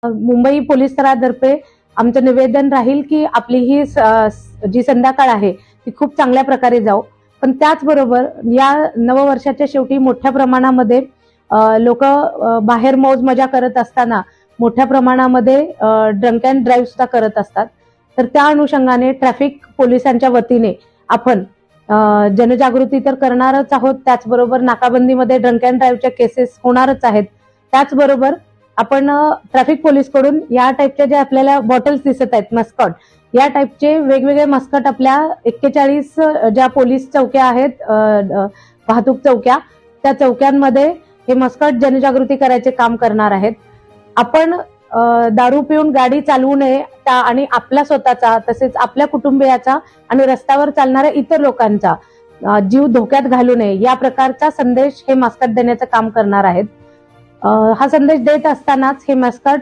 Mumbai police दलातर्फे आमचं निवेदन राहील की आपली ही जी संध्याकाळ आहे ती खूप चांगल्या प्रकारे जाऊ, पण त्याचबरोबर या नववर्षाच्या शेवटी मोठ्या प्रमाणामध्ये लोक बाहेर मौज मजा करत असताना मोठ्या प्रमाणामध्ये ड्रंक अँड ड्राईव्ह सुद्धा करत असतात. तर त्या अनुषंगाने ट्रॅफिक पोलिसांच्या वतीने आपण जनजागृती तर करणारच आहोत, त्याचबरोबर नाकाबंदीमध्ये ड्रंक अँड ड्राईव्हच्या केसेस होणारच आहेत. त्याचबरोबर आपण ट्रॅफिक पोलीस कडून या टाईपच्या जे आपल्याला बॉटल्स दिसत आहेत मस्कट, या टाईपचे वेगवेगळे मस्कट आपल्या 41 ज्या पोलीस चौक्या आहेत, वाहतूक चौक्या, त्या चौक्यांमध्ये हे मस्कट जनजागृती करायचे काम करणार आहेत. आपण दारू पिऊन गाडी चालवू नये आणि आपला स्वतःचा तसेच आपल्या कुटुंबियाचा आणि रस्त्यावर चालणाऱ्या इतर लोकांचा जीव धोक्यात घालू नये या प्रकारचा संदेश हे मस्कट देण्याचं काम करणार आहेत. हा संदेश देत असतानाच हे मस्कट